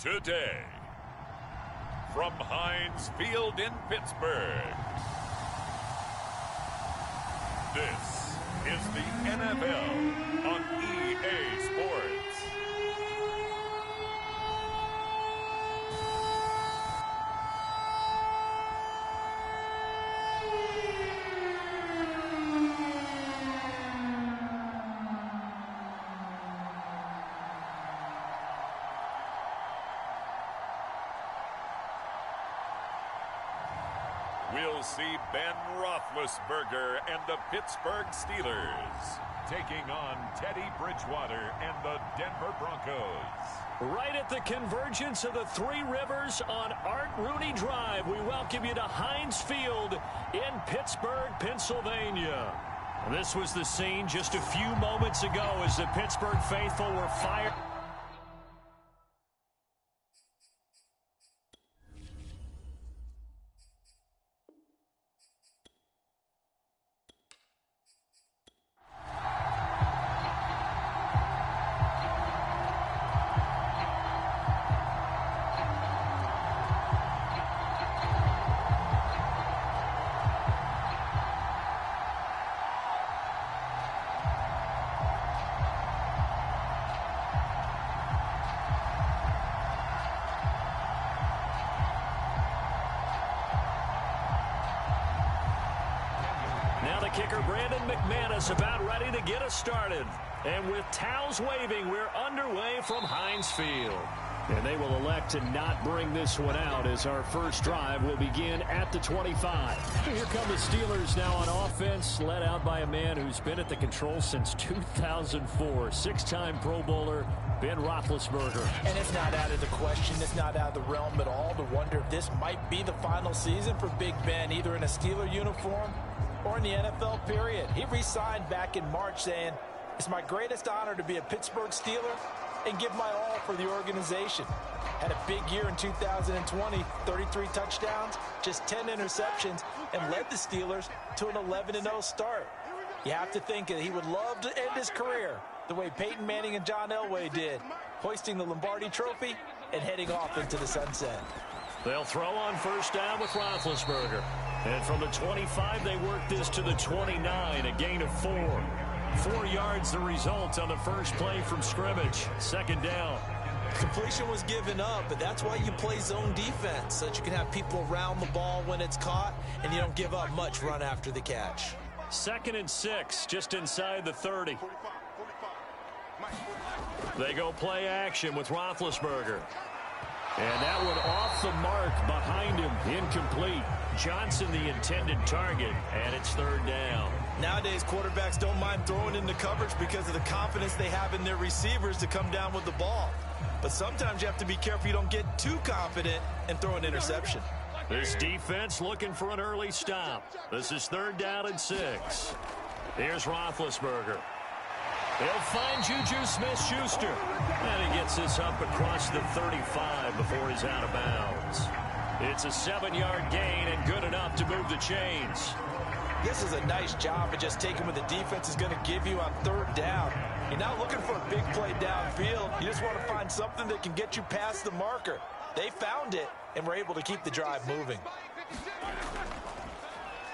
today. From Heinz Field in Pittsburgh, this is the NFL on EA Sports. We'll see Ben Roethlisberger and the Pittsburgh Steelers taking on Teddy Bridgewater and the Denver Broncos. Right at the convergence of the Three Rivers on Art Rooney Drive, we welcome you to Heinz Field in Pittsburgh, Pennsylvania. This was the scene just a few moments ago as the Pittsburgh faithful were fired. Kicker Brandon McManus about ready to get us started. And with towels waving, we're underway from Heinz Field. And they will elect to not bring this one out as our first drive will begin at the 25. Here come the Steelers now on offense, led out by a man who's been at the controls since 2004. Six-time Pro Bowler, Ben Roethlisberger. And it's not out of the question, it's not out of the realm at all to wonder if this might be the final season for Big Ben, either in a Steeler uniform or in the NFL period. He re-signed back in March saying, "It's my greatest honor to be a Pittsburgh Steeler and give my all for the organization." Had a big year in 2020, 33 touchdowns, just 10 interceptions, and led the Steelers to an 11-0 start. You have to think that he would love to end his career the way Peyton Manning and John Elway did, hoisting the Lombardi Trophy and heading off into the sunset. They'll throw on first down with Roethlisberger. And from the 25, they work this to the 29, a gain of 4. 4 yards the result on the first play from scrimmage. Second down. Completion was given up, but that's why you play zone defense, so that you can have people around the ball when it's caught, and you don't give up much run after the catch. 2nd and 6, just inside the 30. They go play action with Roethlisberger. And that one off the mark behind him, incomplete. Johnson the intended target, and it's 3rd down. Nowadays, quarterbacks don't mind throwing into coverage because of the confidence they have in their receivers to come down with the ball. But sometimes you have to be careful you don't get too confident and throw an interception. This defense looking for an early stop. This is 3rd down and 6. Here's Roethlisberger. They'll find Juju Smith-Schuster. And he gets this up across the 35 before he's out of bounds. It's a 7-yard gain and good enough to move the chains. This is a nice job of just taking what the defense is going to give you on 3rd down. You're not looking for a big play downfield. You just want to find something that can get you past the marker. They found it and were able to keep the drive moving.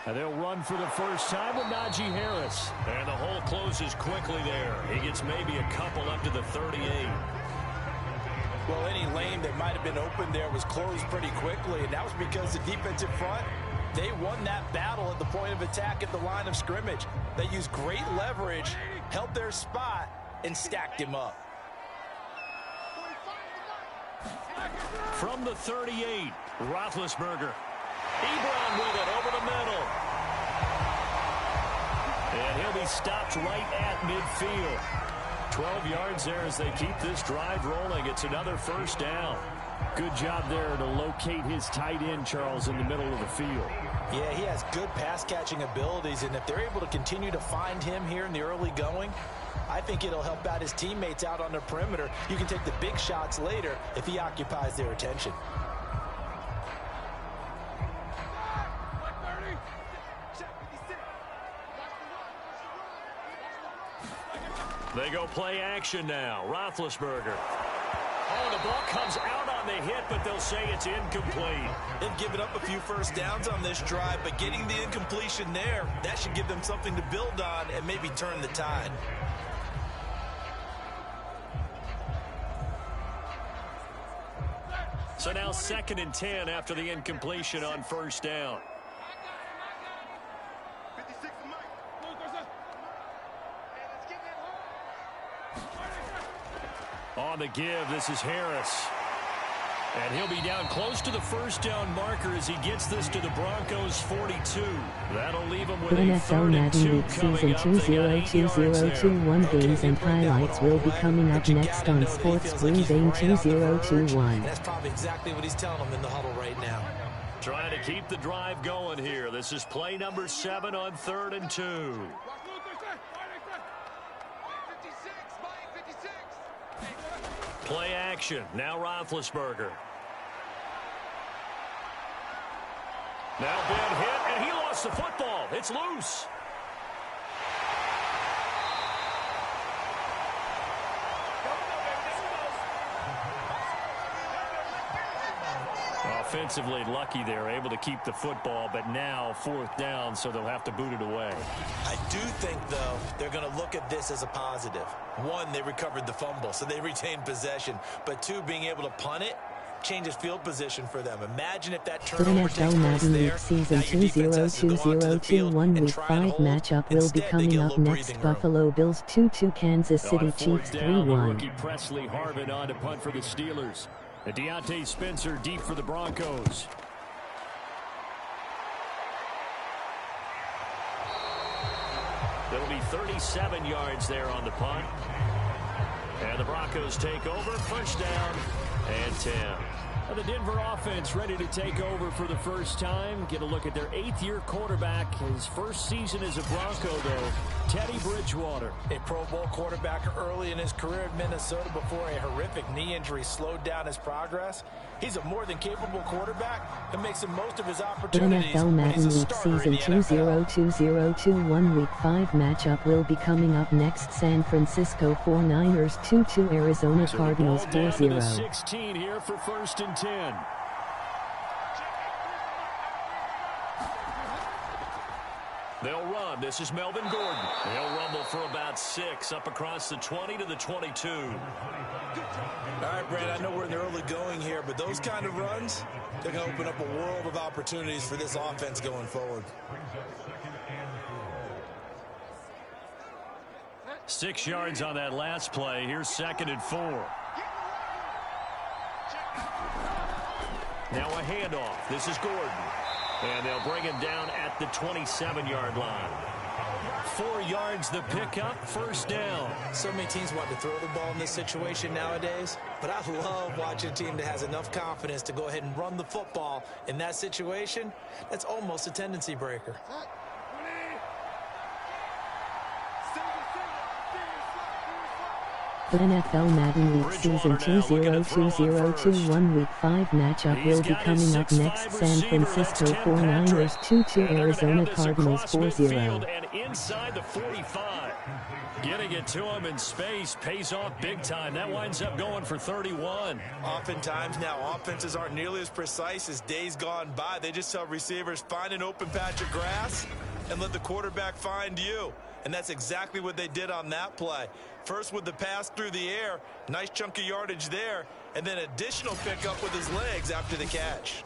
And they'll run for the first time with Najee Harris. And the hole closes quickly there. He gets maybe a couple up to the 38. Well, any lane that might have been open there was closed pretty quickly, and that was because the defensive front, they won that battle at the point of attack at the line of scrimmage. They used great leverage, held their spot, and stacked him up. From the 38, Roethlisberger. Ebron with it over the middle. And he'll be stopped right at midfield. 12 yards there as they keep this drive rolling. It's another first down. Good job there to locate his tight end, Charles, in the middle of the field. Yeah, he has good pass-catching abilities, and if they're able to continue to find him here in the early going, I think it'll help out his teammates out on the perimeter. You can take the big shots later if he occupies their attention. They go play action now. Roethlisberger. Oh, the ball comes out on on the hit, but they'll say it's incomplete. They've given up a few first downs on this drive, but getting the incompletion there, that should give them something to build on and maybe turn the tide. So now 2nd and 10 after the incompletion on first down. On the give, this is Harris. And he'll be down close to the first down marker as he gets this to the Broncos 42. That'll leave him with a NFL Madden Week Season 202021 games and highlights will be coming up next on Sports Green Bay 2021. That's probably exactly what he's telling them in the huddle right now. Trying to keep the drive going here. This is play number 7 on 3rd and 2. Play action. Now Roethlisberger. Now bad hit, and he lost the football. It's loose. Offensively lucky they're able to keep the football, but now 4th down, so they'll have to boot it away. I do think, though, they're going to look at this as a positive. 1, they recovered the fumble, so they retained possession. But 2, being able to punt it changes field position for them. Imagine if that turnover takes NFL place Madden there. Week Season Now your defense has to go onto the field 2021 and Week try 5 and hold. matchup will be Instead, they coming get a up little next. breathing room. Buffalo Bills 2-2 Kansas City On Chiefs 4th down, the 3-1. rookie Presley Harvin on to punt for the Steelers. And Deontay Spencer deep for the Broncos. There'll be 37 yards there on the punt. And the Broncos take over. First down and 10. Now the Denver offense ready to take over for the first time. Get a look at their 8th-year quarterback. His first season as a Bronco, though, Teddy Bridgewater. A Pro Bowl quarterback early in his career in Minnesota before a horrific knee injury slowed down his progress. He's a more than capable quarterback who makes the most of his opportunities NFL when he's Madden a Week starter in Season the NFL. 202021 Week 5 matchup will be coming up next. San Francisco 49ers 2-2 Arizona So Cardinals the ball down to the 4-0. 16 here for 1st and 10. They'll run. This is Melvin Gordon. They'll rumble for about 6 up across the 20 to the 22. All right, Brad, I know we're in the early going here, but those kind of runs, they're going to open up a world of opportunities for this offense going forward. 6 yards on that last play. Here's 2nd and 4. Now a handoff. This is Gordon. And they'll bring him down at the 27-yard line. 4 yards the pickup, first down. So many teams want to throw the ball in this situation nowadays, but I love watching a team that has enough confidence to go ahead and run the football in that situation. That's almost a tendency breaker. The NFL Madden Week Season 202021 Week 5 matchup will be coming up next. San Francisco 49ers 2-2 Arizona Cardinals 4-0. And inside the 45. Getting it to him in space pays off big time. That winds up going for 31. Oftentimes now, offenses aren't nearly as precise as days gone by. They just tell receivers, find an open patch of grass and let the quarterback find you. And that's exactly what they did on that play. First with the pass through the air, nice chunk of yardage there, and then additional pickup with his legs after the catch.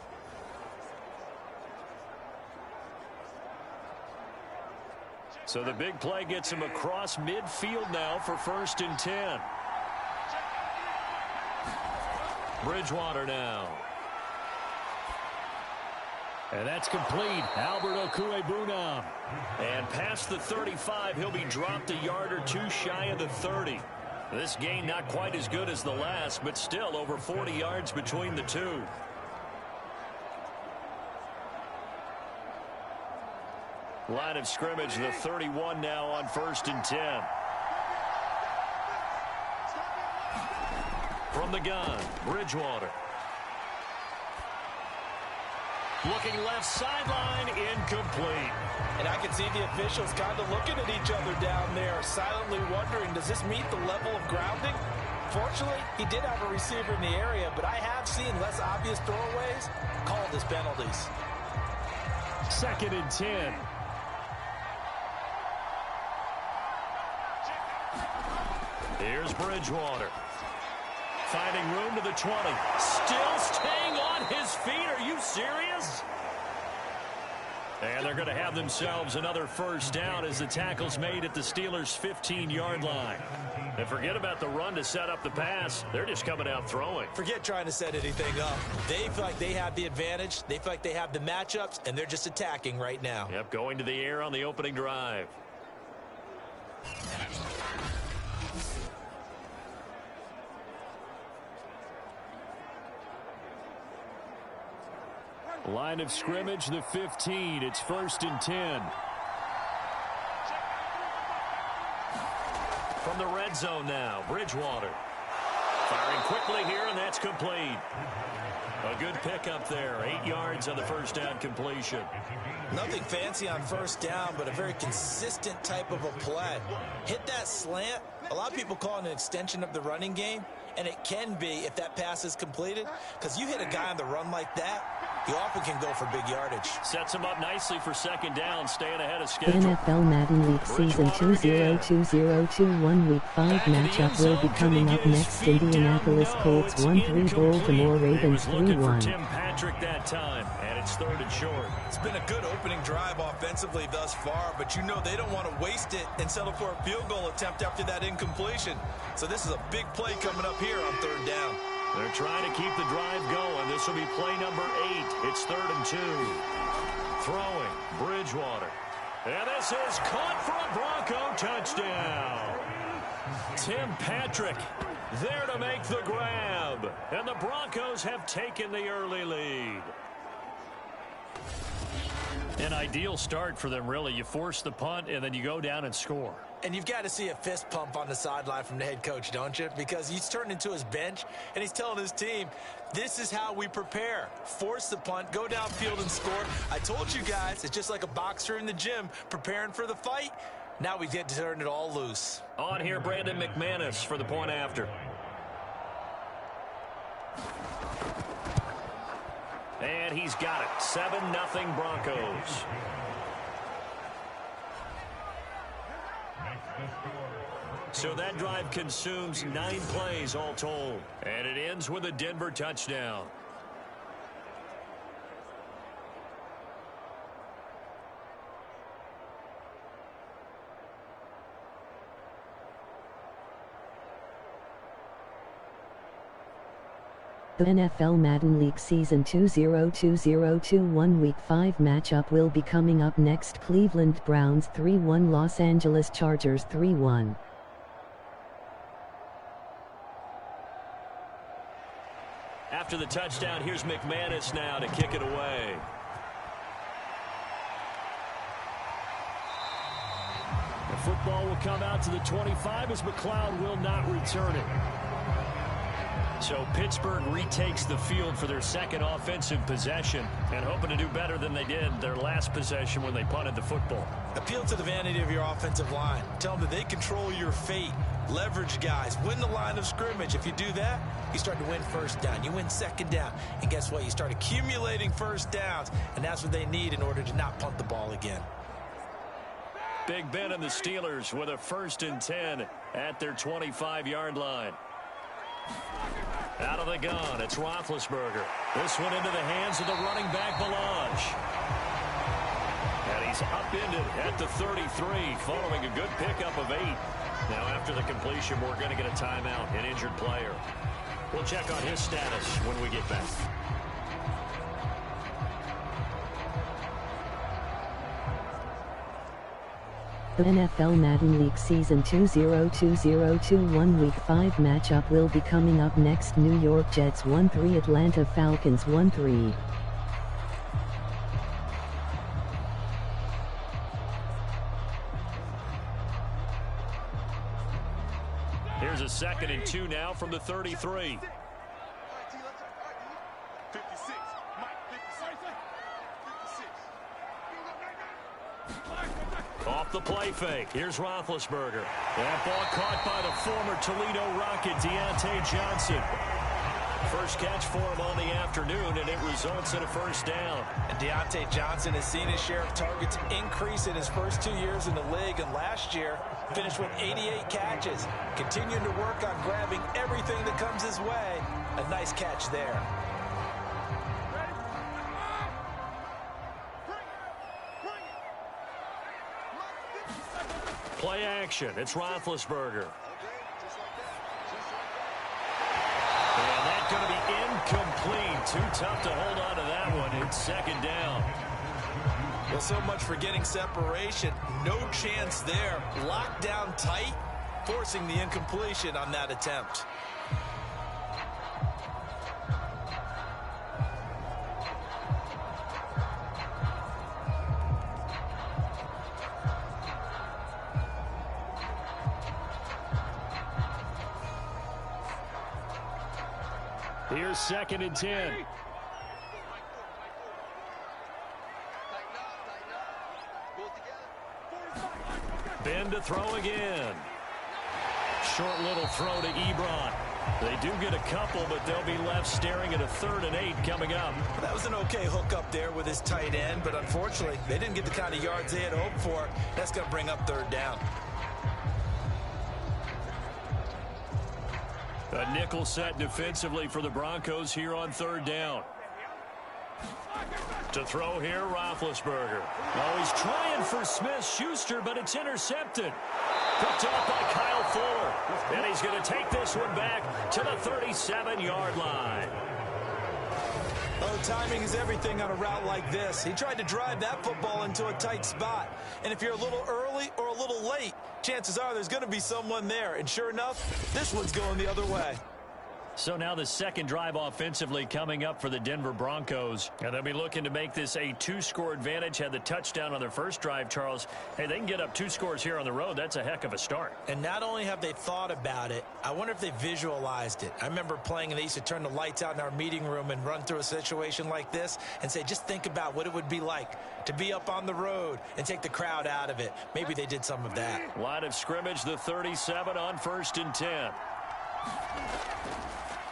So the big play gets him across midfield now for 1st and 10. Bridgewater now. And that's complete. Albert Okwuegbunam. And past the 35, he'll be dropped a yard or 2 shy of the 30. This gain not quite as good as the last, but still over 40 yards between the two. Line of scrimmage, the 31 now on 1st and 10. From the gun, Bridgewater. Looking left sideline, incomplete. And I can see the officials kind of looking at each other down there, silently wondering, does this meet the level of grounding? Unfortunately, he did have a receiver in the area, but I have seen less obvious throwaways called as penalties. 2nd and 10. Here's Bridgewater. Finding room to the 20. Still staying on his feet. Are you serious? And they're going to have themselves another first down as the tackle's made at the Steelers' 15-yard line. And forget about the run to set up the pass. They're just coming out throwing. Forget trying to set anything up. They feel like they have the advantage. They feel like they have the matchups, and they're just attacking right now. Yep, going to the air on the opening drive. Line of scrimmage, the 15. It's 1st and 10. From the red zone now, Bridgewater. Firing quickly here, and that's complete. A good pickup there. 8 yards on the first down completion. Nothing fancy on first down, but a very consistent type of a play. Hit that slant. A lot of people call it an extension of the running game, and it can be if that pass is completed, because you hit a guy on the run like that, you often can go for big yardage. Sets him up nicely for 2nd down, staying ahead of schedule. NFL Madden League Season 202021 Week 5 matchup will be coming up next. Indianapolis Colts 1-3, Baltimore Ravens 3-1. Tim Patrick that time, and it's 3rd and short. It's been a good opening drive offensively thus far, but you know they don't want to waste it and settle for a field goal attempt after that incompletion. So this is a big play coming up here on 3rd down. They're trying to keep the drive going. This will be play number 8. It's 3rd and 2. Throwing, Bridgewater. And this is caught for a Bronco touchdown. Tim Patrick there to make the grab. And the Broncos have taken the early lead. An ideal start for them, really. You force the punt, and then you go down and score. And you've got to see a fist pump on the sideline from the head coach, don't you? Because he's turned into his bench, and he's telling his team, this is how we prepare. Force the punt, go downfield and score. I told you guys, it's just like a boxer in the gym preparing for the fight. Now we get to turn it all loose. On here, Brandon McManus for the point after. And he's got it. 7-0 Broncos. So that drive consumes 9 plays all told. And it ends with a Denver touchdown. The NFL Madden League Season 202021 Week 5 matchup will be coming up next. Cleveland Browns 3-1, Los Angeles Chargers 3-1. After the touchdown, here's McManus now to kick it away. The football will come out to the 25 as McLeod will not return it. So Pittsburgh retakes the field for their second offensive possession and hoping to do better than they did their last possession when they punted the football. Appeal to the vanity of your offensive line. Tell them that they control your fate. Leverage guys. Win the line of scrimmage. If you do that, you start to win first down. You win second down. And guess what? You start accumulating first downs. And that's what they need in order to not punt the ball again. Big Ben and the Steelers with a 1st and 10 at their 25-yard line. Out of the gun, it's Roethlisberger. This one into the hands of the running back, Balaj. And he's upended at the 33, following a good pickup of 8. Now, after the completion, we're going to get a timeout, an injured player. We'll check on his status when we get back. The NFL Madden League Season 202021 Week 5 matchup will be coming up next. New York Jets 1-3, Atlanta Falcons 1-3. Here's a 2nd and 2 now from the 33. Off the play fake. Here's Roethlisberger. That ball caught by the former Toledo Rocket, Deontay Johnson. First catch for him on the afternoon, and it results in a first down. And Deontay Johnson has seen his share of targets increase in his first 2 years in the league, and last year finished with 88 catches. Continuing to work on grabbing everything that comes his way. A nice catch there. Play action. It's Roethlisberger. And that's going to be incomplete. Too tough to hold on to that one. It's second down. Well, so much for getting separation. No chance there. Locked down tight, forcing the incompletion on that attempt. Here's 2nd and 10. Ben to throw again. Short little throw to Ebron. They do get a couple, but they'll be left staring at a 3rd and 8 coming up. That was an okay hook up there with his tight end, but unfortunately, they didn't get the kind of yards they had hoped for. That's going to bring up 3rd down. A nickel set defensively for the Broncos here on 3rd down. To throw here, Roethlisberger. Oh, he's trying for Smith-Schuster, but it's intercepted. Picked up by Kyle Fuller. And he's going to take this one back to the 37-yard line. Oh, timing is everything on a route like this. He tried to drive that football into a tight spot. And if you're a little early or a little late, chances are there's going to be someone there. And sure enough, this one's going the other way. So now the second drive offensively coming up for the Denver Broncos. And they'll be looking to make this a 2-score advantage. Had the touchdown on their first drive, Charles. Hey, they can get up 2 scores here on the road. That's a heck of a start. And not only have they thought about it, I wonder if they visualized it. I remember playing and they used to turn the lights out in our meeting room and run through a situation like this and say, just think about what it would be like to be up on the road and take the crowd out of it. Maybe they did some of that. Line of scrimmage, the 37 on 1st and 10.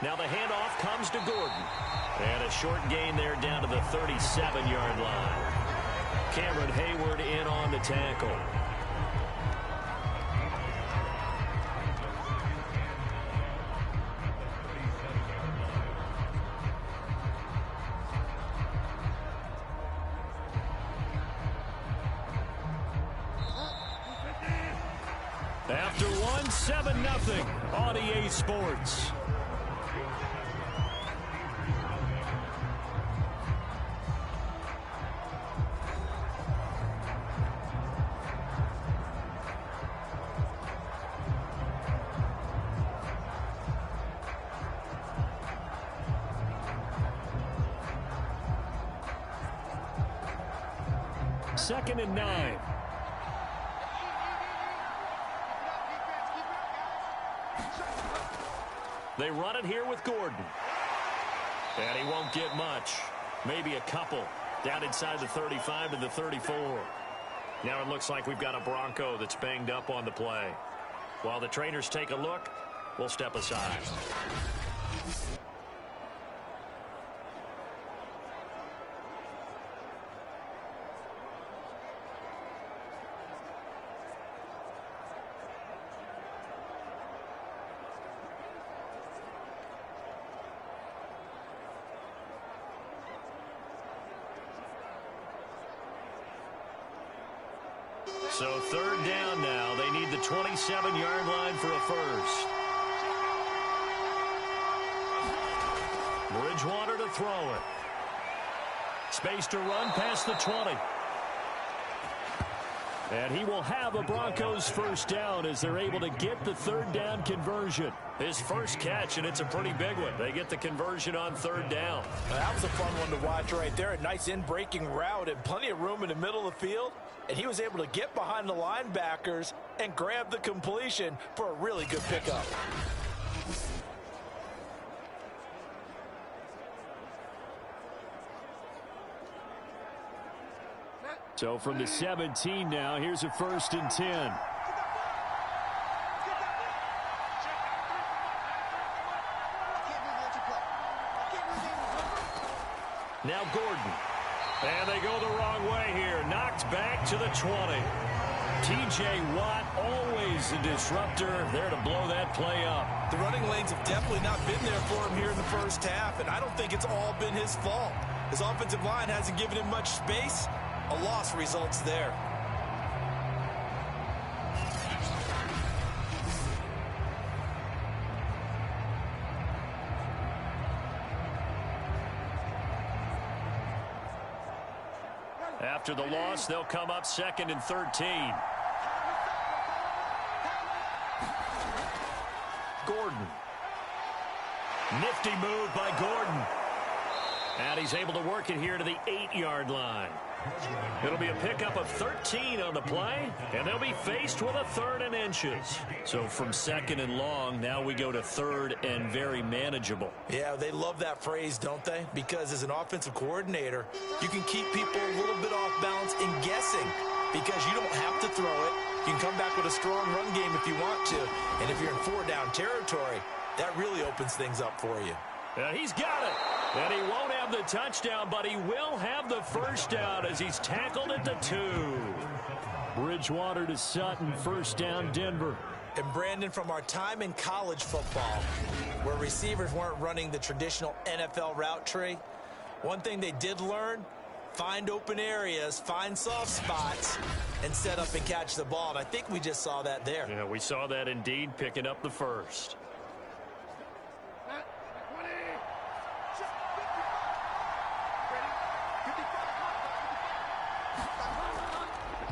Now the handoff comes to Gordon. And a short gain there down to the 37-yard line. Cameron Hayward in on the tackle. After one, 7-0 on EA Sports. Second and 9. They run it here with Gordon. And he won't get much. Maybe a couple. Down inside the 35 to the 34. Now it looks like we've got a Bronco that's banged up on the play. While the trainers take a look, we'll step aside. So 3rd down now. They need the 27-yard line for a first. Bridgewater to throw it. Space to run past the 20. And he will have a Broncos first down as they're able to get the 3rd down conversion. His first catch, and it's a pretty big one. They get the conversion on 3rd down. That was a fun one to watch right there. A nice in-breaking route and plenty of room in the middle of the field. And he was able to get behind the linebackers and grab the completion for a really good pickup. So from the 17 now, here's a 1st and 10. Now Gordon. And they go the wrong way here. Knocked back to the 20. T.J. Watt, always a disruptor, there to blow that play up. The running lanes have definitely not been there for him here in the first half, and I don't think it's all been his fault. His offensive line hasn't given him much space. A loss results there. After the loss, they'll come up 2nd and 13. Gordon. Nifty move by Gordon. And he's able to work it here to the 8-yard line. It'll be a pickup of 13 on the play, and they'll be faced with a 3rd and inches. So from 2nd and long, now we go to 3rd and very manageable. Yeah, they love that phrase, don't they? Because as an offensive coordinator, you can keep people a little bit off balance in guessing because you don't have to throw it. You can come back with a strong run game if you want to. And if you're in 4-down territory, that really opens things up for you. He's got it. And he won't have the touchdown, but he will have the 1st down as he's tackled at the 2. Bridgewater to Sutton, 1st down, Denver. And Brandon, from our time in college football, where receivers weren't running the traditional NFL route tree, one thing they did learn, find open areas, find soft spots, and set up and catch the ball. And I think we just saw that there. Yeah, we saw that indeed, picking up the 1st.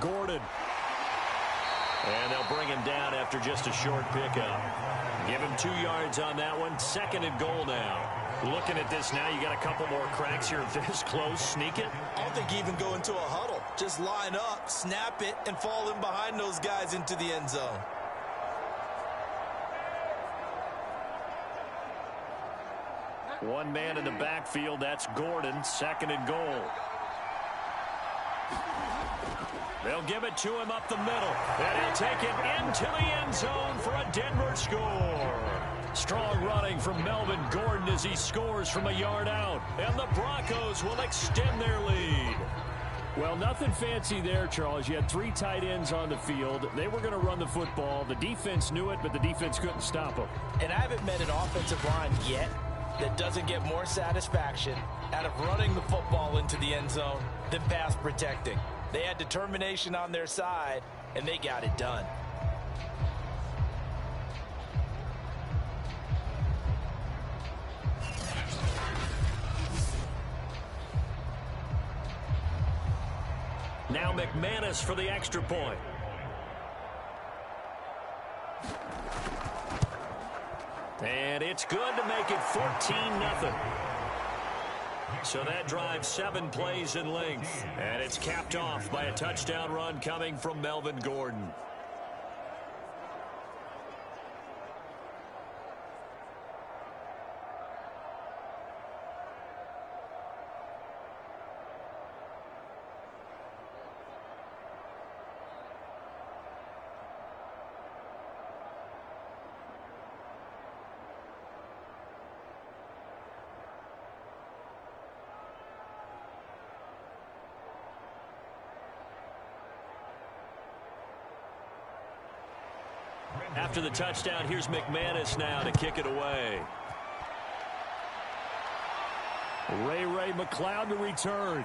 Gordon. And they'll bring him down after just a short pickup. Give him 2 yards on that one. 2nd and goal now. Looking at this now, you got a couple more cracks here. This close, sneak it. I don't think you even go into a huddle. Just line up, snap it, and fall in behind those guys into the end zone. One man in the backfield, that's Gordon. 2nd and goal. They'll give it to him up the middle. And he'll take it into the end zone for a Denver score. Strong running from Melvin Gordon as he scores from a yard out. And the Broncos will extend their lead. Well, nothing fancy there, Charles. You had 3 tight ends on the field. They were going to run the football. The defense knew it, but the defense couldn't stop them. And I haven't met an offensive line yet that doesn't get more satisfaction out of running the football into the end zone than pass protecting. They had determination on their side, and they got it done. Now McManus for the extra point. And it's good to make it 14-0. So that drives 7 plays in length. And it's capped off by a touchdown run coming from Melvin Gordon. After the touchdown, here's McManus now to kick it away. Ray McLeod to return.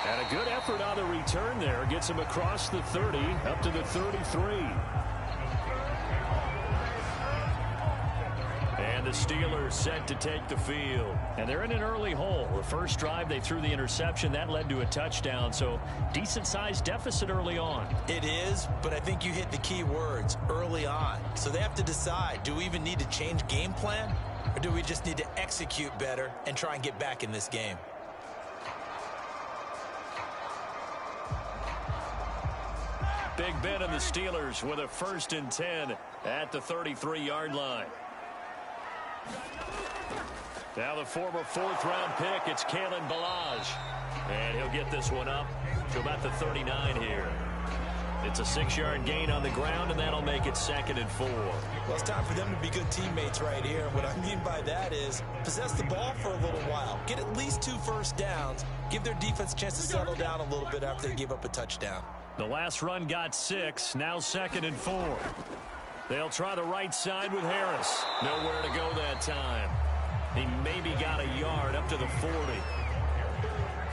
And a good effort on the return there. Gets him across the 30, up to the 33. And the Steelers set to take the field. And they're in an early hole. The first drive, they threw the interception. That led to a touchdown. So decent-sized deficit early on. It is, but I think you hit the key words, early on. So they have to decide, do we even need to change game plan? Or do we just need to execute better and try and get back in this game? Big Ben and the Steelers with a 1st and 10 at the 33-yard line. Now the former fourth-round pick, it's Kalen Ballage. And he'll get this one up to about the 39 here. It's a 6-yard gain on the ground, and that'll make it 2nd and 4. Well, it's time for them to be good teammates right here. And what I mean by that is possess the ball for a little while. Get at least 2 first downs. Give their defense a chance to settle down a little bit after they give up a touchdown. The last run got 6, now 2nd and 4. They'll try the right side with Harris. Nowhere to go that time. He maybe got a yard up to the 40.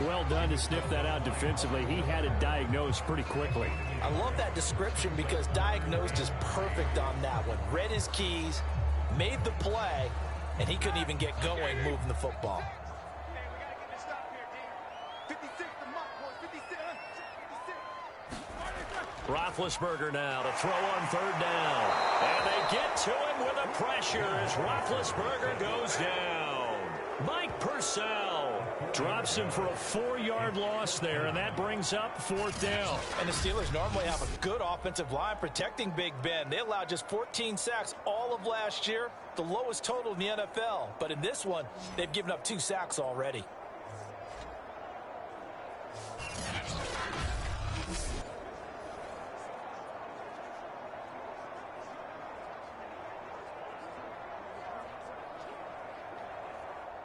Well done to sniff that out defensively. He had it diagnosed pretty quickly. I love that description because diagnosed is perfect on that one. Read his keys, made the play, and he couldn't even get going moving the football. Roethlisberger now to throw on 3rd down. And they get to him with a pressure as Roethlisberger goes down. Mike Purcell drops him for a 4-yard loss there, and that brings up 4th down. And the Steelers normally have a good offensive line protecting Big Ben. They allowed just 14 sacks all of last year, the lowest total in the NFL. But in this one, they've given up 2 sacks already.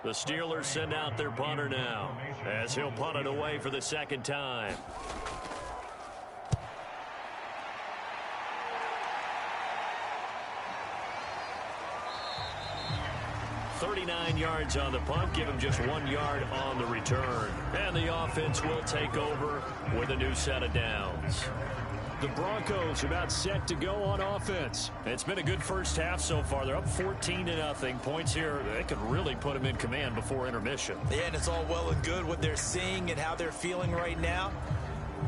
The Steelers send out their punter now as he'll punt it away for the 2nd time. .39 yards on the punt, give him just 1 yard on the return. And the offense will take over with a new set of downs. The Broncos are about set to go on offense. It's been a good first half so far. They're up 14-0. Points here, they could really put them in command before intermission. Yeah, and it's all well and good what they're seeing and how they're feeling right now.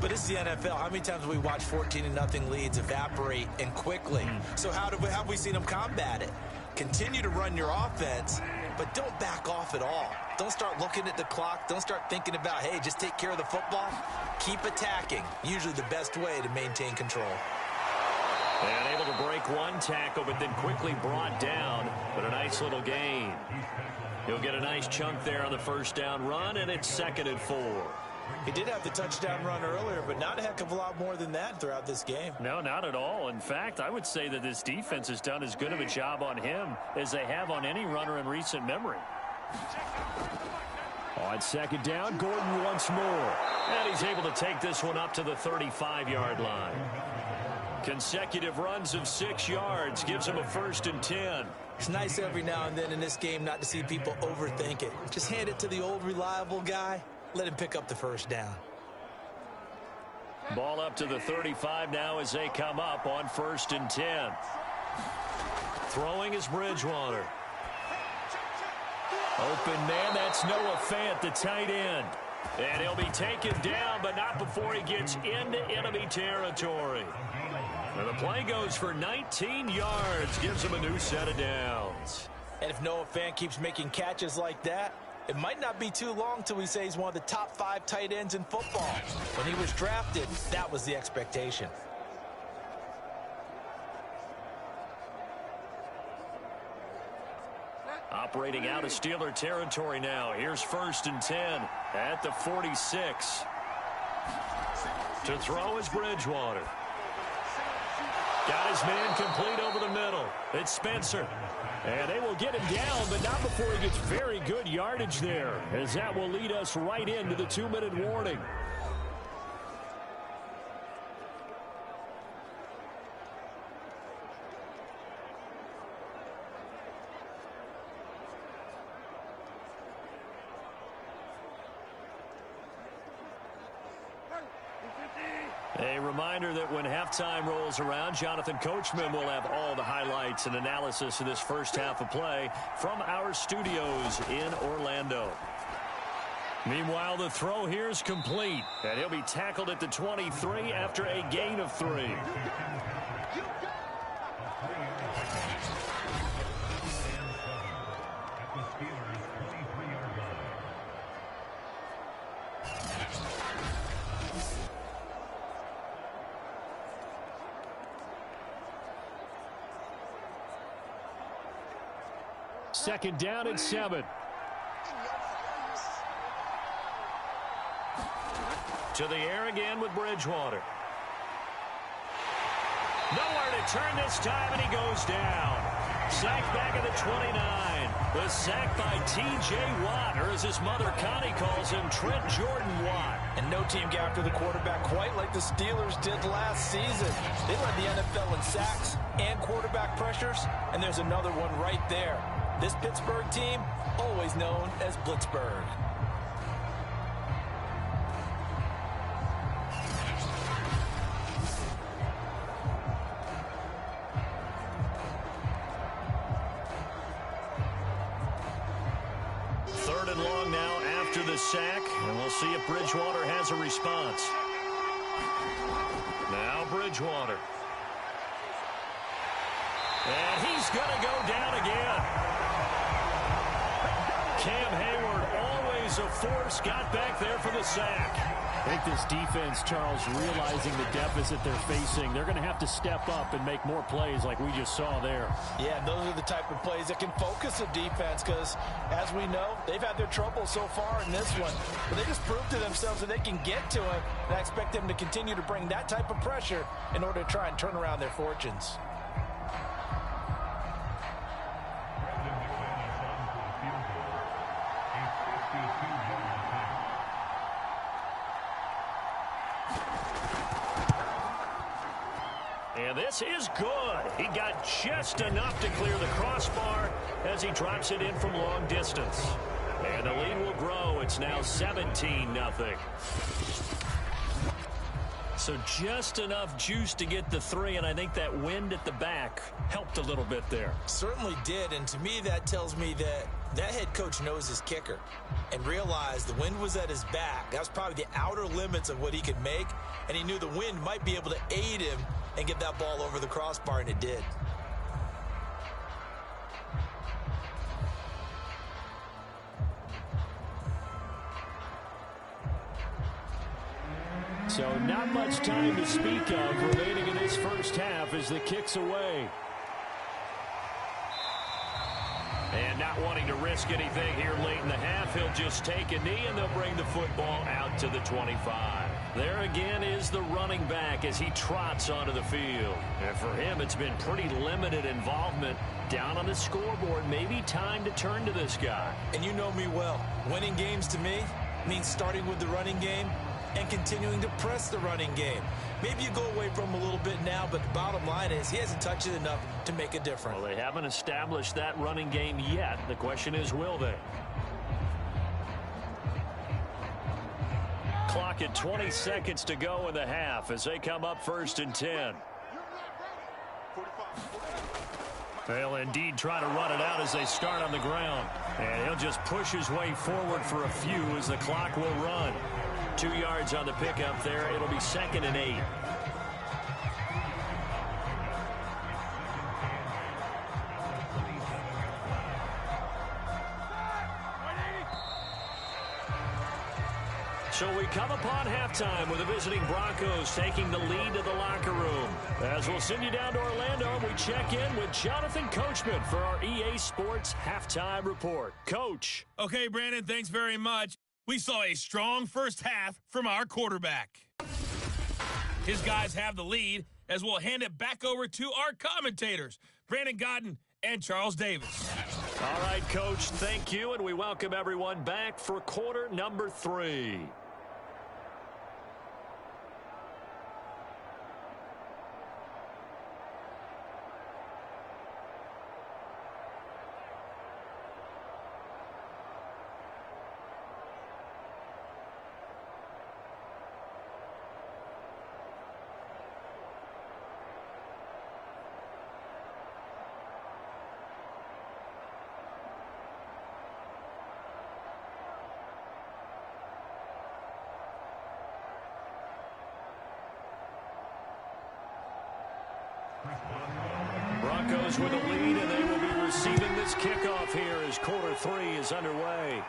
But it's the NFL. How many times have we watched 14-0 leads evaporate and quickly? So how have we seen them combat it? Continue to run your offense, but don't back off at all. Don't start looking at the clock. Don't start thinking about, hey, just take care of the football. Keep attacking. Usually the best way to maintain control. And able to break 1 tackle, but then quickly brought down. But a nice little gain. He'll get a nice chunk there on the 1st down run, and it's 2nd and 4. He did have the touchdown run earlier, but not a heck of a lot more than that throughout this game. No, not at all. In fact, I would say that this defense has done as good of a job on him as they have on any runner in recent memory. On 2nd down, Gordon once more. And he's able to take this one up to the 35-yard line. Consecutive runs of 6 yards gives him a 1st and 10. It's nice every now and then in this game not to see people overthink it. Just hand it to the old reliable guy. Let him pick up the 1st down. Ball up to the 35 now as they come up on 1st and 10. Throwing is Bridgewater. Open man, that's Noah Fant, the tight end. And he'll be taken down, but not before he gets into enemy territory. And the play goes for 19 yards, gives him a new set of downs. And if Noah Fant keeps making catches like that, it might not be too long till we say he's one of the top 5 tight ends in football. When he was drafted, that was the expectation. Operating out of Steeler territory now. Here's 1st and 10 at the 46. To throw is Bridgewater. Got his man complete over the middle. It's Spencer. And they will get him down, but not before he gets very good yardage there, as that will lead us right into the 2-minute warning. A reminder that when halftime rolls around, Jonathan Coachman will have all the highlights and analysis of this first half of play from our studios in Orlando. Meanwhile, the throw here is complete, and he'll be tackled at the 23 after a gain of 3. Second down and 7. To the air again with Bridgewater. Nowhere to turn this time, and he goes down. Sacked back at the 29. The sack by T.J. Watt, or as his mother Connie calls him, Trent Jordan Watt. And no team got after the quarterback quite like the Steelers did last season. They led the NFL in sacks and quarterback pressures, and there's another one right there. This Pittsburgh team, always known as Blitzburgh. Third and long now after the sack, and we'll see if Bridgewater has a response. Now Bridgewater. And he's going to go down again. Cam Hayward, always a force, got back there for the sack. I think this defense, Charles, realizing the deficit they're facing, they're going to have to step up and make more plays like we just saw there. Yeah, those are the type of plays that can focus a defense because, as we know, they've had their trouble so far in this one. But they just proved to themselves that they can get to him, and I expect them to continue to bring that type of pressure in order to try and turn around their fortunes. And this is good. He got just enough to clear the crossbar as he drops it in from long distance. And the lead will grow. It's now 17-0. So just enough juice to get the 3, and I think that wind at the back helped a little bit there. Certainly did, and to me that tells me that that head coach knows his kicker and realized the wind was at his back. That was probably the outer limits of what he could make, and he knew the wind might be able to aid him and get that ball over the crossbar, and it did. So not much time to speak of remaining in this first half as the kick's away. And not wanting to risk anything here late in the half, he'll just take a knee and they'll bring the football out to the 25. There again is the running back as he trots onto the field. And for him, it's been pretty limited involvement down on the scoreboard. Maybe time to turn to this guy. And you know me well. Winning games to me means starting with the running game and continuing to press the running game. Maybe you go away from him a little bit now, but the bottom line is he hasn't touched it enough to make a difference. Well, they haven't established that running game yet. The question is, will they? Clock at 20 seconds to go in the half as they come up 1st and 10. They'll indeed try to run it out as they start on the ground. And he'll just push his way forward for a few as the clock will run. 2 yards on the pickup there. It'll be 2nd and 8. So we come upon halftime with the visiting Broncos taking the lead to the locker room. As we'll send you down to Orlando, and we check in with Jonathan Coachman for our EA Sports Halftime Report. Coach. Okay, Brandon, thanks very much. We saw a strong first half from our quarterback. His guys have the lead as we'll hand it back over to our commentators, Brandon Godden and Charles Davis. All right, Coach, thank you, and we welcome everyone back for quarter number 3. Broncos with a lead, and they will be receiving this kickoff here as quarter 3 is underway.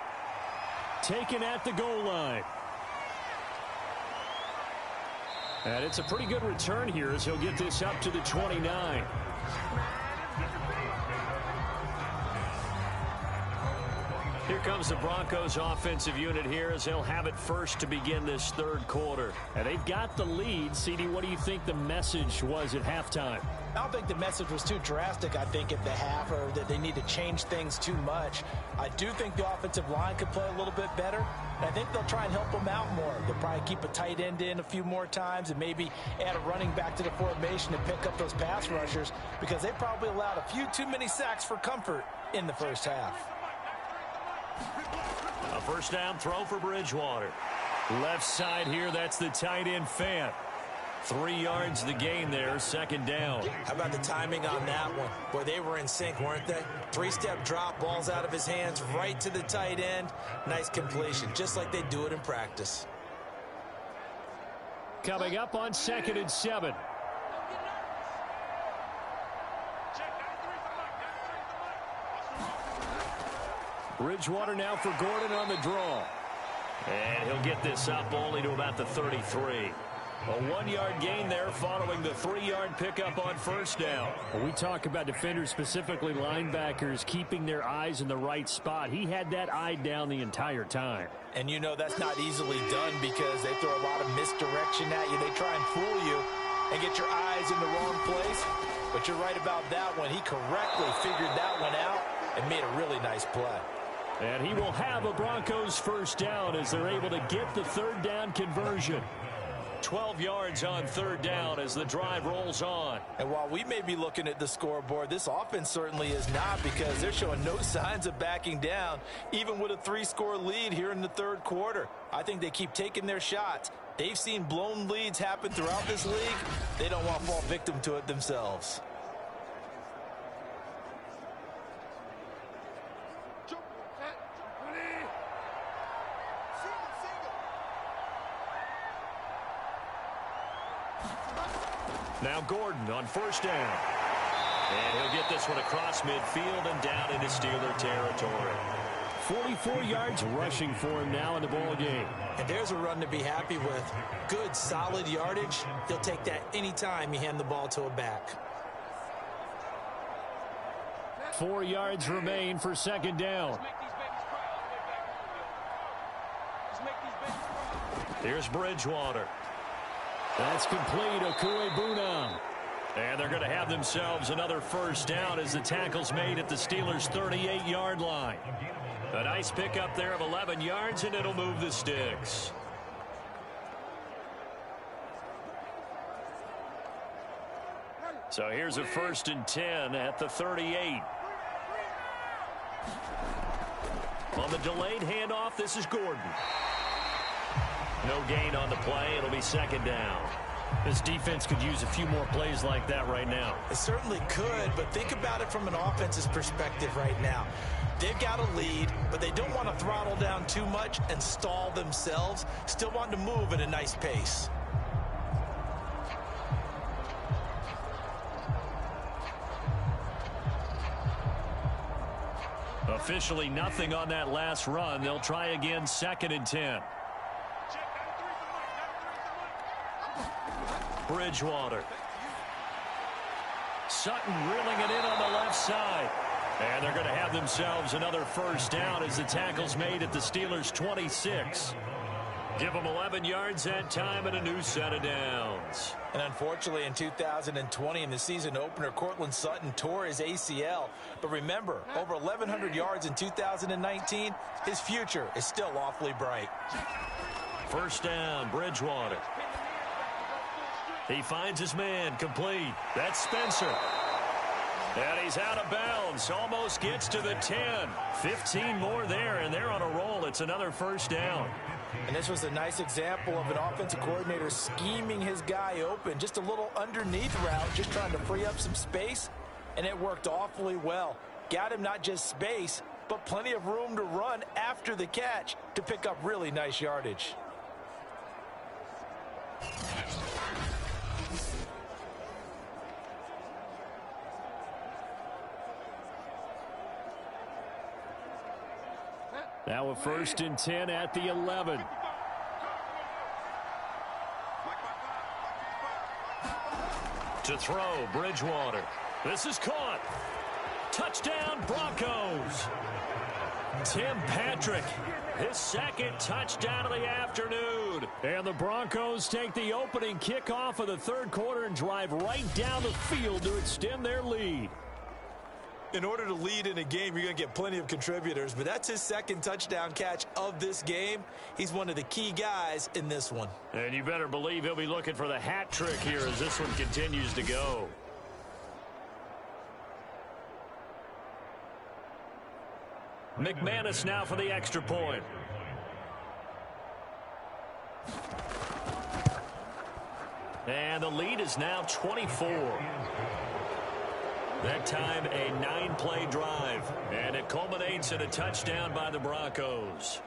Taken at the goal line. And it's a pretty good return here as he'll get this up to the 29. Here comes the Broncos offensive unit here as they'll have it first to begin this third quarter. And they've got the lead. CD, what do you think the message was at halftime? I don't think the message was too drastic, I think, at the half, or that they need to change things too much. I do think the offensive line could play a little bit better, and I think they'll try and help them out more. They'll probably keep a tight end in a few more times and maybe add a running back to the formation to pick up those pass rushers, because they probably allowed a few too many sacks for comfort in the first half. A first down throw for Bridgewater. Left side here, that's the tight end Fant. 3 yards the gain there, second down. How about the timing on that one? Boy, they were in sync, weren't they? 3-step drop, balls out of his hands, right to the tight end. Nice completion, just like they do it in practice. Coming up on 2nd and 7. Bridgewater now for Gordon on the draw. And he'll get this up only to about the 33. A 1-yard gain there following the 3-yard pickup on first down. When we talk about defenders, specifically linebackers, keeping their eyes in the right spot, he had that eye down the entire time. And you know that's not easily done because they throw a lot of misdirection at you. They try and fool you and get your eyes in the wrong place. But you're right about that one. He correctly figured that one out and made a really nice play. And he will have a Broncos first down as they're able to get the third down conversion. 12 yards on third down as the drive rolls on. And while we may be looking at the scoreboard, this offense certainly is not, because they're showing no signs of backing down, even with a 3-score lead here in the third quarter. I think they keep taking their shots. They've seen blown leads happen throughout this league. They don't want to fall victim to it themselves. Now Gordon on first down. And he'll get this one across midfield and down into Steeler territory. 44 yards rushing for him now in the ball game. And there's a run to be happy with. Good, solid yardage. He'll take that anytime you hand the ball to a back. 4 yards remain for second down. Here's Bridgewater. That's complete. Okuebunam. And they're going to have themselves another first down as the tackle's made at the Steelers' 38-yard line. A nice pickup there of 11 yards, and it'll move the sticks. So here's a 1st and 10 at the 38. On the delayed handoff, this is Gordon. No gain on the play. It'll be second down. This defense could use a few more plays like that right now. It certainly could, but think about it from an offense's perspective right now. They've got a lead, but they don't want to throttle down too much and stall themselves. Still want to move at a nice pace. Officially nothing on that last run. They'll try again, 2nd and 10. Bridgewater. Sutton reeling it in on the left side. And they're going to have themselves another first down as the tackle's made at the Steelers' 26. Give them 11 yards that time and a new set of downs. And unfortunately, in 2020, in the season opener, Cortland Sutton tore his ACL. But remember, over 1,100 yards in 2019, his future is still awfully bright. First down, Bridgewater. He finds his man, complete. That's Spencer. And he's out of bounds. Almost gets to the 10. 15 more there, and they're on a roll. It's another first down. And this was a nice example of an offensive coordinator scheming his guy open. Just a little underneath route, just trying to free up some space. And it worked awfully well. Got him not just space, but plenty of room to run after the catch to pick up really nice yardage. Now a 1st and 10 at the 11. To throw, Bridgewater. This is caught. Touchdown, Broncos. Tim Patrick, his second touchdown of the afternoon. And the Broncos take the opening kickoff of the third quarter and drive right down the field to extend their lead. In order to lead in a game, you're going to get plenty of contributors, but that's his second touchdown catch of this game. He's one of the key guys in this one. And you better believe he'll be looking for the hat trick here as this one continues to go. McManus now for the extra point. And the lead is now 24. That time, a 9-play drive. And it culminates in a touchdown by the Broncos.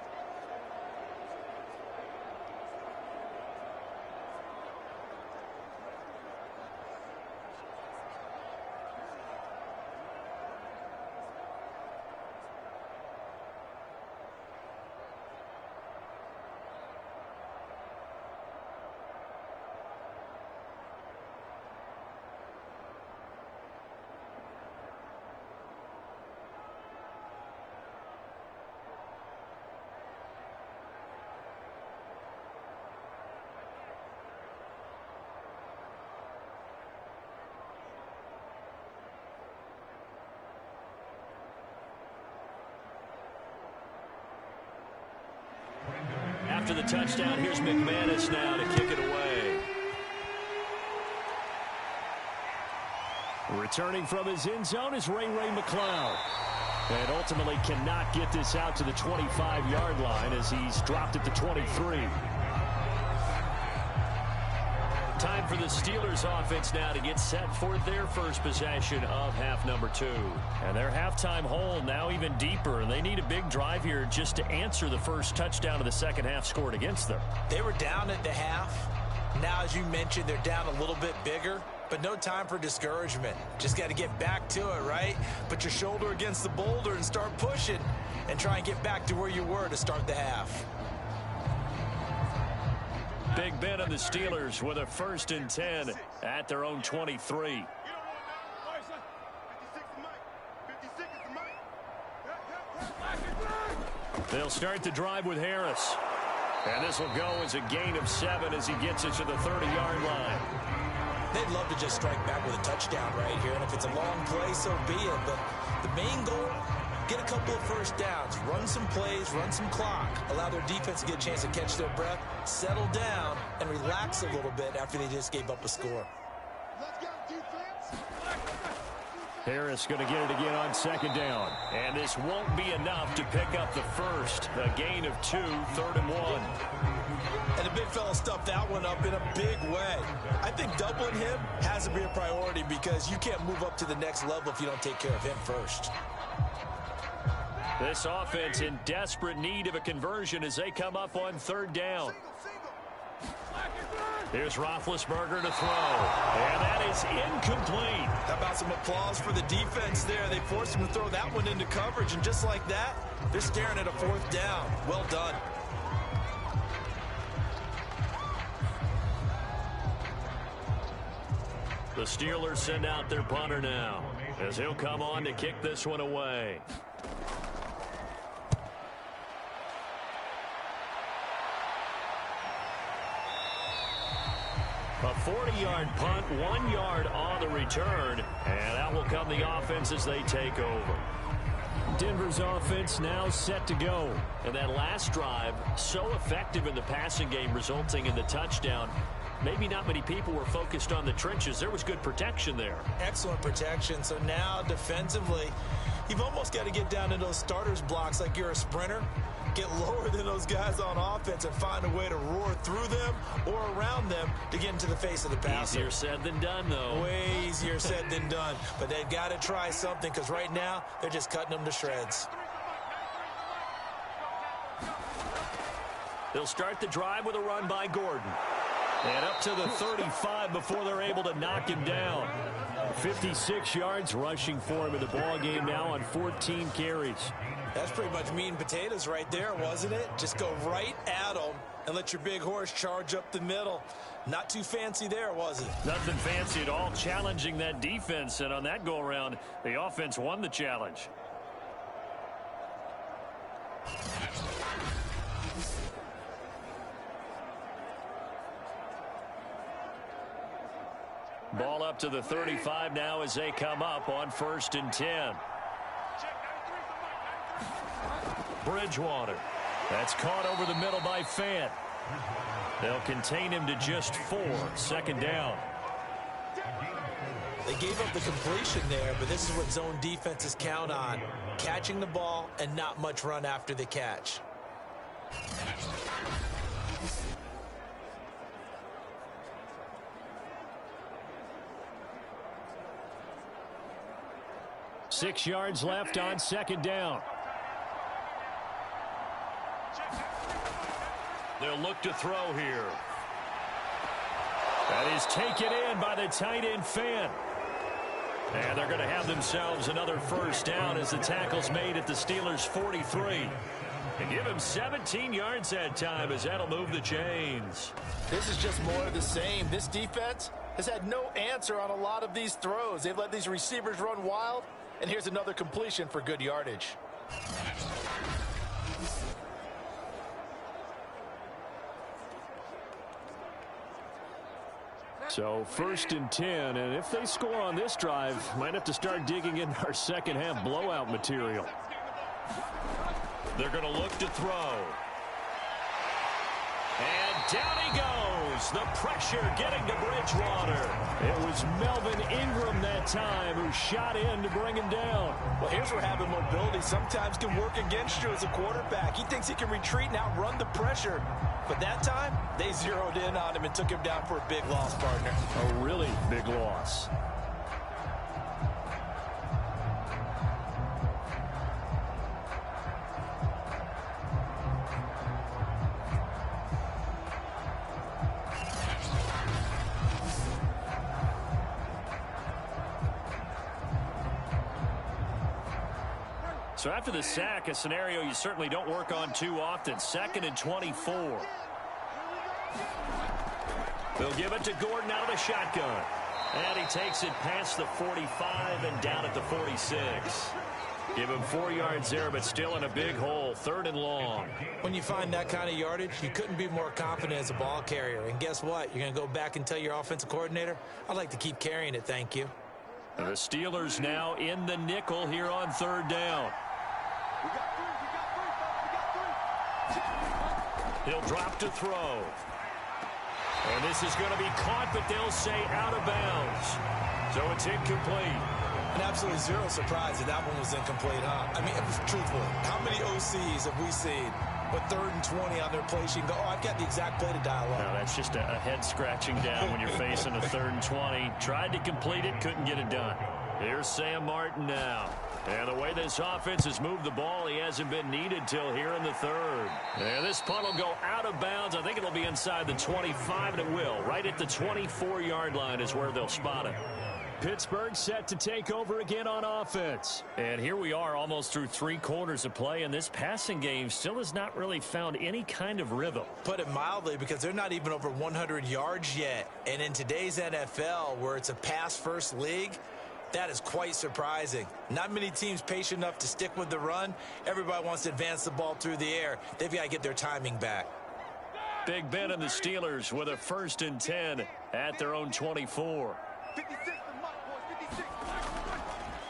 After the touchdown, here's McManus now to kick it away. Returning from his end zone is Ray McCloud. And ultimately cannot get this out to the 25-yard line as he's dropped at the 23. Time for the Steelers offense now to get set for their first possession of half number 2. And their halftime hole now even deeper, and they need a big drive here just to answer the first touchdown of the second half scored against them. They were down at the half. Now, as you mentioned, they're down a little bit bigger, but no time for discouragement. Just got to get back to it, right? Put your shoulder against the boulder and start pushing and try and get back to where you were to start the half. Big Ben and the Steelers with a 1st and 10 at their own 23. They'll start the drive with Harris. And this will go as a gain of 7 as he gets it to the 30-yard line. They'd love to just strike back with a touchdown right here. And if it's a long play, so be it. But the main goal, get a couple of first downs, run some plays, run some clock, allow their defense to get a chance to catch their breath, settle down, and relax a little bit after they just gave up a score. Harris going to get it again on 2nd down. And this won't be enough to pick up the first. A gain of 2, 3rd and 1. And the big fella stuffed that one up in a big way. I think doubling him has to be a priority because you can't move up to the next level if you don't take care of him first. This offense in desperate need of a conversion as they come up on 3rd down. Here's Roethlisberger to throw. And that is incomplete. How about some applause for the defense there? They forced him to throw that one into coverage, and just like that, they're staring at a 4th down. Well done. The Steelers send out their punter now as he'll come on to kick this one away. A 40-yard punt, 1 yard on the return, and that will come the offense as they take over. Denver's offense now set to go. And that last drive, so effective in the passing game, resulting in the touchdown. Maybe not many people were focused on the trenches. There was good protection there. Excellent protection. So now defensively, you've almost got to get down to those starters blocks like you're a sprinter. Get lower than those guys on offense and find a way to roar through them or around them to get into the face of the passer. Easier said than done, though. Way easier said than done. But they've got to try something because right now they're just cutting them to shreds. They'll start the drive with a run by Gordon. And up to the 35 before they're able to knock him down. 56 yards rushing for him in the ball game now on 14 carries. That's pretty much meat and potatoes right there, wasn't it? Just go right at them and let your big horse charge up the middle. Not too fancy there, was it? Nothing fancy at all, challenging that defense. And on that go-around, the offense won the challenge. Ball up to the 35 now as they come up on 1st and 10. Bridgewater. That's caught over the middle by Fant. They'll contain him to just 4. 2nd down. They gave up the completion there, but this is what zone defenses count on. Catching the ball and not much run after the catch. Six yards left on 2nd down. They'll look to throw here. That is taken in by the tight end Fant. And they're going to have themselves another 1st down as the tackle's made at the Steelers' 43. And give him 17 yards that time as that'll move the chains. This is just more of the same. This defense has had no answer on a lot of these throws. They've let these receivers run wild. And here's another completion for good yardage. So 1st and 10, and if they score on this drive, might have to start digging in our second half blowout material. They're going to look to throw. And down he goes. The pressure getting to Bridgewater. It was Melvin Ingram that time who shot in to bring him down. Well, here's where having mobility sometimes can work against you as a quarterback. He thinks he can retreat and outrun the pressure. But that time, they zeroed in on him and took him down for a big loss, partner. A really big loss. So after the sack, a scenario you certainly don't work on too often. 2nd and 24. They'll give it to Gordon out of the shotgun. And he takes it past the 45 and down at the 46. Give him 4 yards there, but still in a big hole. 3rd and long. When you find that kind of yardage, you couldn't be more confident as a ball carrier. And guess what? You're going to go back and tell your offensive coordinator, I'd like to keep carrying it, thank you. The Steelers now in the nickel here on 3rd down. He'll drop to throw. And this is going to be caught, but they'll say out of bounds. So it's incomplete. And absolutely zero surprise that that one was incomplete, huh? I mean, truthfully, how many OCs have we seen with 3rd and 20 on their play sheet and go, oh, I've got the exact play to dial up? No, that's just a head scratching down when you're facing a 3rd and 20. Tried to complete it, couldn't get it done. Here's Sam Martin now. And the way this offense has moved the ball, he hasn't been needed till here in the 3rd. And this punt will go out of bounds. I think it'll be inside the 25, and it will. Right at the 24-yard line is where they'll spot it. Pittsburgh set to take over again on offense. And here we are almost through 3 quarters of play, and this passing game still has not really found any kind of rhythm. Put it mildly, because they're not even over 100 yards yet. And in today's NFL, where it's a pass-first league, that is quite surprising. Not many teams patient enough to stick with the run. Everybody wants to advance the ball through the air. They've got to get their timing back. Big Ben and the Steelers with a 1st and 10 at their own 24.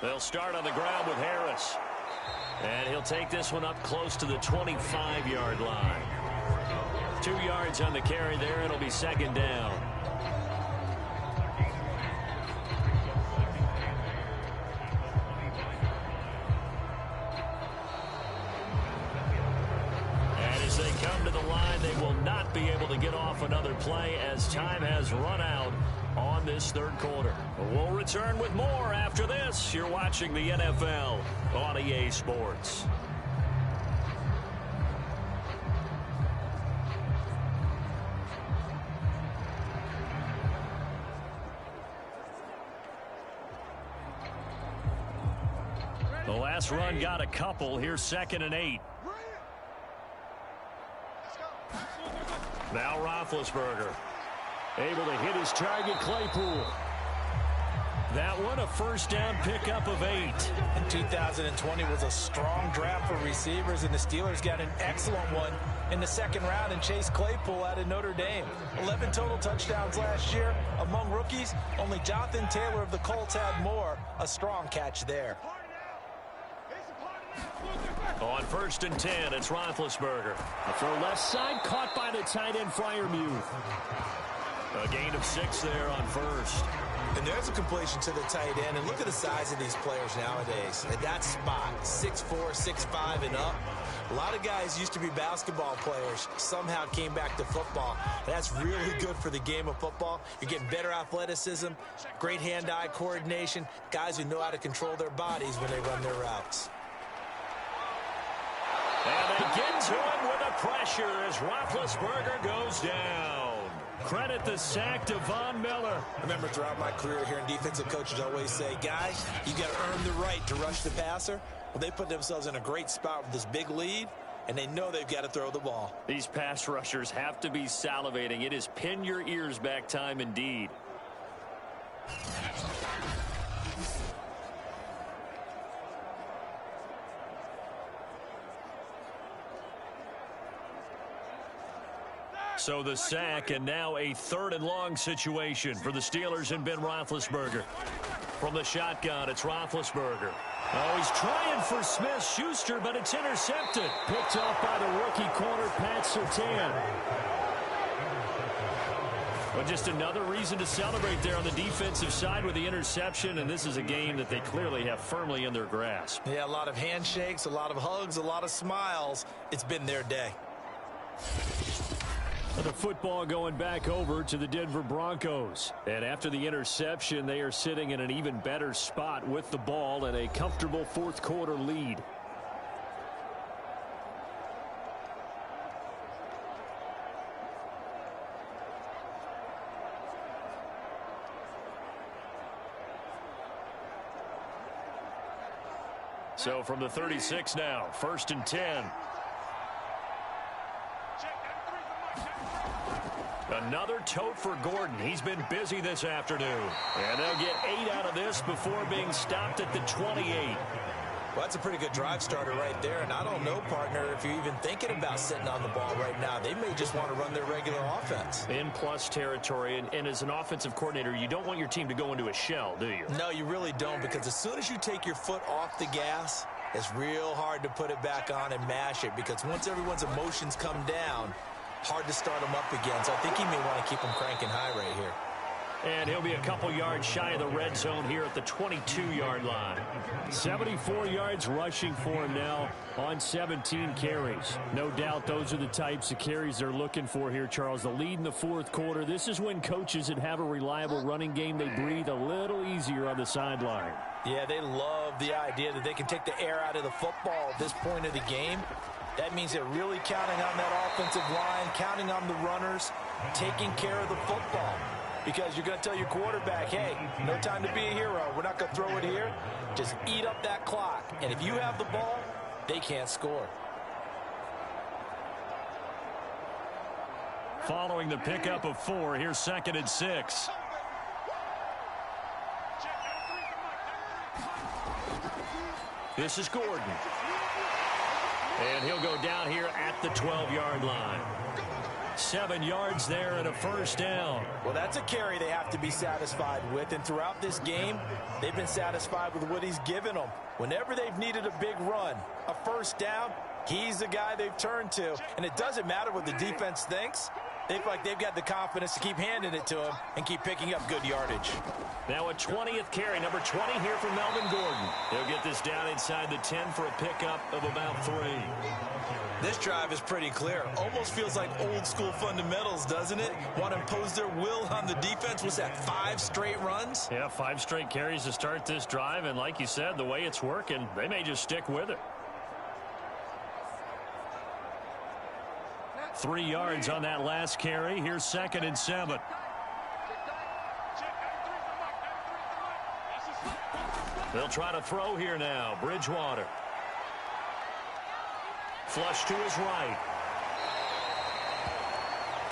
They'll start on the ground with Harris. And he'll take this one up close to the 25-yard line. 2 yards on the carry there. It'll be 2nd down. As they come to the line, they will not be able to get off another play as time has run out on this 3rd quarter. We'll return with more after this. You're watching the NFL on EA Sports. The last run got a couple. Here's 2nd and 8. Now Roethlisberger able to hit his target, Claypool. That one, a first down pickup of 8. And 2020 was a strong draft for receivers, and the Steelers got an excellent one in the second round in Chase Claypool out of Notre Dame. 11 total touchdowns last year. Among rookies, only Jonathan Taylor of the Colts had more. A strong catch there. On 1st and 10, it's Roethlisberger. The throw left side, caught by the tight end, Freiermuth. A gain of 6 there on 1st. And there's a completion to the tight end. And look at the size of these players nowadays. At that spot, 6'4", 6'5", and up. A lot of guys used to be basketball players, somehow came back to football. That's really good for the game of football. You're getting better athleticism, great hand-eye coordination, guys who know how to control their bodies when they run their routes. And they get to him with a pressure as Roethlisberger goes down. Credit the sack to Von Miller. Remember, throughout my career here in defensive coaches always say, guys, you got to earn the right to rush the passer. Well, they put themselves in a great spot with this big lead, and they know they've got to throw the ball. These pass rushers have to be salivating. It is pin your ears back time indeed. So the sack, and now a 3rd and long situation for the Steelers and Ben Roethlisberger. From the shotgun, it's Roethlisberger. Oh, he's trying for Smith-Schuster, but it's intercepted. Picked off by the rookie corner, Pat Surtain. Well, just another reason to celebrate there on the defensive side with the interception, and this is a game that they clearly have firmly in their grasp. Yeah, a lot of handshakes, a lot of hugs, a lot of smiles. It's been their day. The football going back over to the Denver Broncos. And after the interception, they are sitting in an even better spot with the ball and a comfortable 4th quarter lead. So from the 36 now, 1st and 10. Another tote for Gordon. He's been busy this afternoon. And they'll get 8 out of this before being stopped at the 28. Well, that's a pretty good drive starter right there. And I don't know, partner, if you're even thinking about sitting on the ball right now. They may just want to run their regular offense. In plus territory. And as an offensive coordinator, you don't want your team to go into a shell, do you? No, you really don't, because as soon as you take your foot off the gas, it's real hard to put it back on and mash it, because once everyone's emotions come down, hard to start them up again. So I think he may want to keep them cranking high right here. And he'll be a couple yards shy of the red zone here at the 22-yard line. 74 yards rushing for him now on 17 carries. No doubt those are the types of carries they're looking for here, Charles. The lead in the 4th quarter. This is when coaches that have a reliable running game, they breathe a little easier on the sideline. Yeah, they love the idea that they can take the air out of the football at this point of the game. That means they're really counting on that offensive line, counting on the runners, taking care of the football. Because you're going to tell your quarterback, hey, no time to be a hero. We're not going to throw it here. Just eat up that clock. And if you have the ball, they can't score. Following the pickup of 4, here's 2nd and 6. This is Gordon. And he'll go down here at the 12-yard line. 7 yards there and a first down. Well, that's a carry they have to be satisfied with. And throughout this game, they've been satisfied with what he's given them. Whenever they've needed a big run, a first down, he's the guy they've turned to. And it doesn't matter what the defense thinks. They feel like they've got the confidence to keep handing it to him and keep picking up good yardage. Now a 20th carry, number 20 here for Melvin Gordon. He'll get this down inside the 10 for a pickup of about 3. This drive is pretty clear. Almost feels like old school fundamentals, doesn't it? Want to impose their will on the defense. Was that 5 straight runs? Yeah, 5 straight carries to start this drive. And like you said, the way it's working, they may just stick with it. 3 yards on that last carry. Here's 2nd and 7. They'll try to throw here now. Bridgewater. Flush to his right.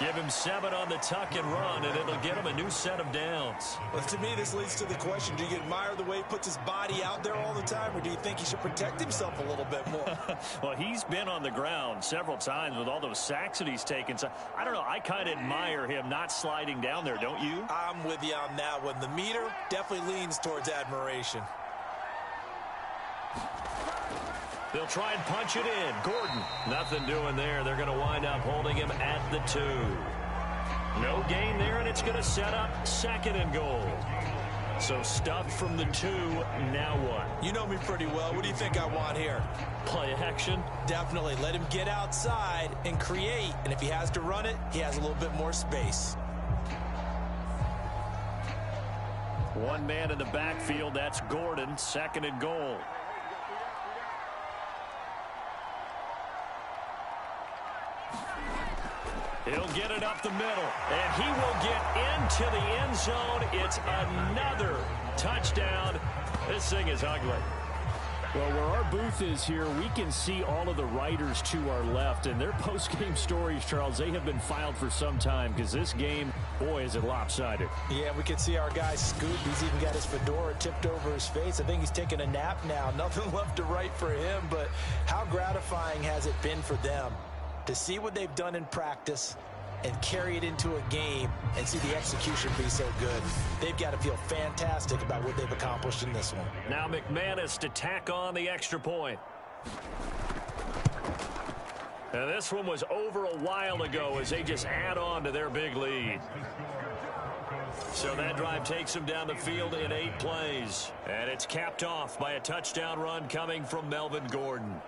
Give him 7 on the tuck and run, and it'll get him a new set of downs. Well, to me, this leads to the question, do you admire the way he puts his body out there all the time, or do you think he should protect himself a little bit more? Well, he's been on the ground several times with all those sacks that he's taken. So, I don't know, I kind of admire him not sliding down there, don't you? I'm with you on that one. The meter definitely leans towards admiration. They'll try and punch it in. Gordon, nothing doing there. They're going to wind up holding him at the 2. No gain there, and it's going to set up 2nd and goal. So stuffed from the 2, now what? You know me pretty well. What do you think I want here? Play action? Definitely. Let him get outside and create. And if he has to run it, he has a little bit more space. One man in the backfield. That's Gordon. 2nd and goal. He'll get it up the middle, and he will get into the end zone. It's another touchdown. This thing is ugly. Well, where our booth is here, we can see all of the writers to our left, and their post-game stories, Charles, they have been filed for some time because this game, boy, is it lopsided. Yeah, we can see our guy Scoop. He's even got his fedora tipped over his face. I think he's taking a nap now. Nothing left to write for him, but how gratifying has it been for them to see what they've done in practice and carry it into a game and see the execution be so good. They've got to feel fantastic about what they've accomplished in this one. Now McManus to tack on the extra point. And this one was over a while ago as they just add on to their big lead. So that drive takes them down the field in 8 plays. And it's capped off by a touchdown run coming from Melvin Gordon.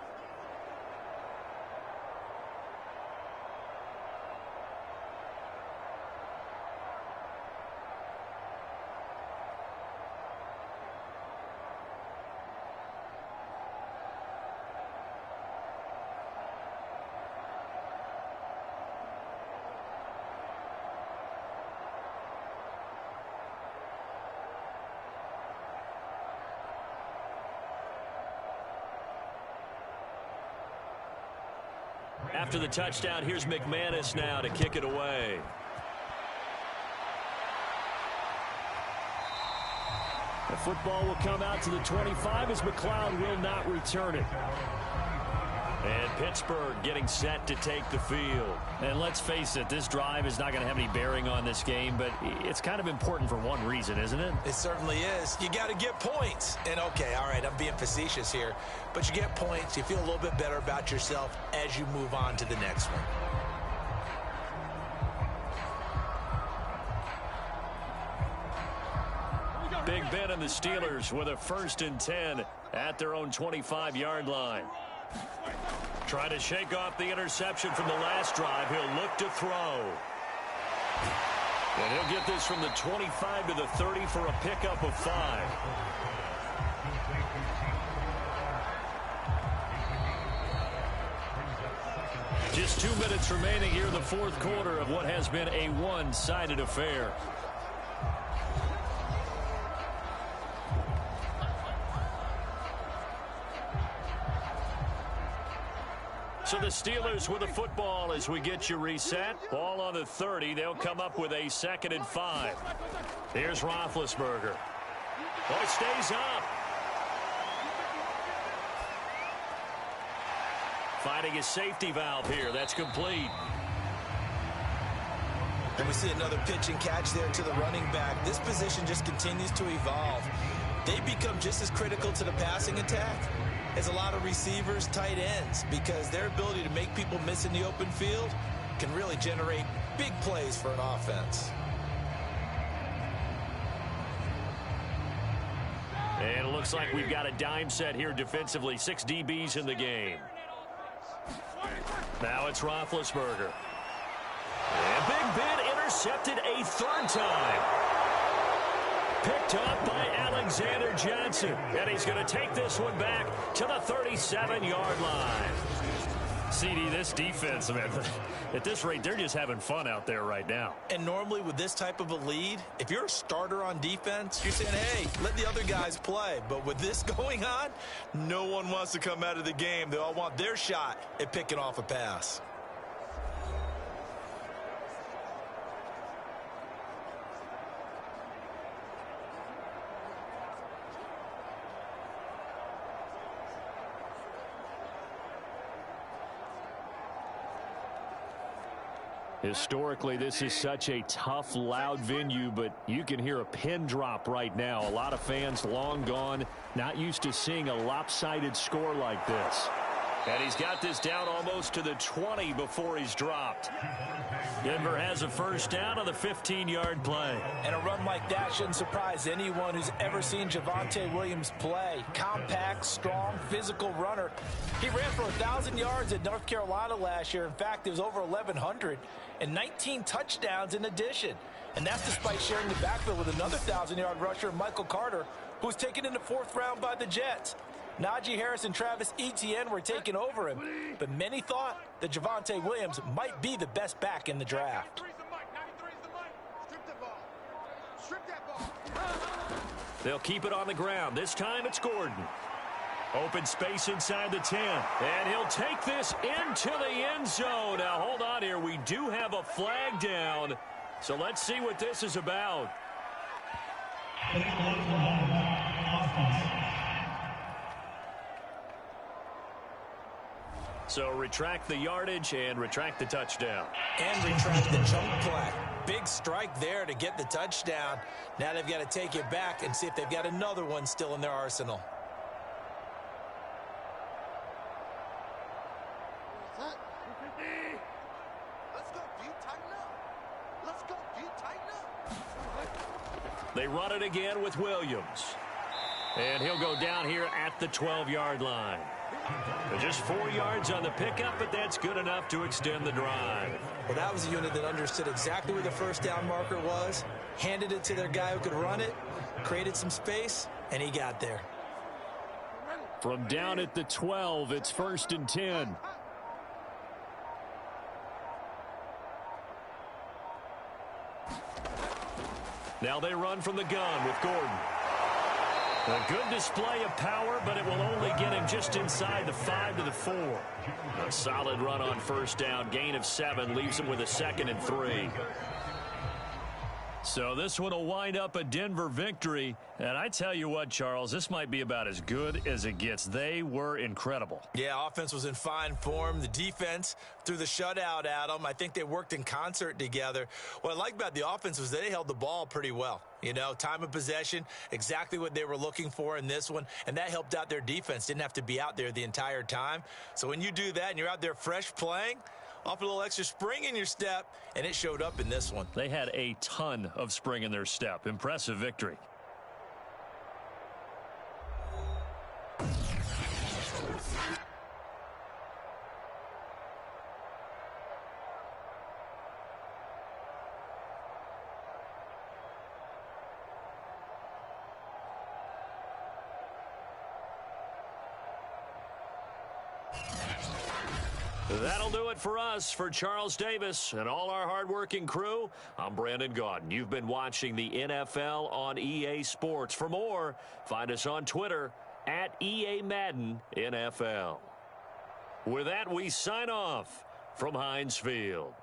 After the touchdown, here's McManus now to kick it away. The football will come out to the 25 as McLeod will not return it. And Pittsburgh getting set to take the field. And let's face it, this drive is not going to have any bearing on this game, but it's kind of important for one reason, isn't it? It certainly is. You got to get points. And okay, all right, I'm being facetious here, but you get points, you feel a little bit better about yourself as you move on to the next one. Big Ben and the Steelers with a 1st and 10 at their own 25-yard line. Trying to shake off the interception from the last drive. He'll look to throw. And he'll get this from the 25 to the 30 for a pickup of 5. Just 2 minutes remaining here in the 4th quarter of what has been a one-sided affair. So the Steelers with the football as we get you reset. Ball on the 30. They'll come up with a 2nd and 5. Here's Roethlisberger. Oh, it stays up. Finding his safety valve here. That's complete. And we see another pitch and catch there to the running back. This position just continues to evolve. They become just as critical to the passing attack as a lot of receivers, tight ends, because their ability to make people miss in the open field can really generate big plays for an offense. And it looks like we've got a dime set here defensively. 6 DBs in the game. Now it's Roethlisberger. And Big Ben intercepted a 3rd time. Picked up by Alexander Johnson. And he's going to take this one back to the 37-yard line. CD, this defense, man, at this rate, they're just having fun out there right now. And normally with this type of a lead, if you're a starter on defense, you're saying, hey, let the other guys play. But with this going on, no one wants to come out of the game. They all want their shot at picking off a pass. Historically, this is such a tough, loud venue, but you can hear a pin drop right now. A lot of fans long gone, not used to seeing a lopsided score like this. And he's got this down almost to the 20 before he's dropped. Denver has a first down on the 15-yard play. And a run like that shouldn't surprise anyone who's ever seen Javonte Williams play. Compact, strong, physical runner. He ran for 1,000 yards at North Carolina last year. In fact, it was over 1,100 and 19 touchdowns in addition. And that's despite sharing the backfield with another 1,000-yard rusher, Michael Carter, who was taken in the 4th round by the Jets. Najee Harris and Travis Etienne were taking over him, but many thought that Javonte Williams might be the best back in the draft. They'll keep it on the ground. This time it's Gordon. Open space inside the 10. And he'll take this into the end zone. Now, hold on here. We do have a flag down. So let's see what this is about. So retract the yardage and retract the touchdown. And retract the jump play. Big strike there to get the touchdown. Now they've got to take it back and see if they've got another one still in their arsenal. They run it again with Williams. And he'll go down here at the 12-yard line. Just 4 yards on the pickup, but that's good enough to extend the drive. Well, that was a unit that understood exactly where the first down marker was, handed it to their guy who could run it, created some space, and he got there. From down at the 12, it's 1st and 10. Now they run from the gun with Gordon. A good display of power, but it will only get him just inside the 5 to the 4. A solid run on first down. Gain of 7 leaves him with a 2nd and 3. So this one will wind up a Denver victory. And I tell you what, Charles, this might be about as good as it gets. They were incredible. Yeah, offense was in fine form. The defense threw the shutout at them. I think they worked in concert together. What I like about the offense was they held the ball pretty well. You know, time of possession, exactly what they were looking for in this one. And that helped out their defense. Didn't have to be out there the entire time. So when you do that and you're out there fresh playing, off a little extra spring in your step, and it showed up in this one. They had a ton of spring in their step. Impressive victory. That'll do it for us. For Charles Davis and all our hardworking crew, I'm Brandon Gaudin. You've been watching the NFL on EA Sports. For more, find us on Twitter at EA Madden NFL. With that, we sign off from Heinz Field.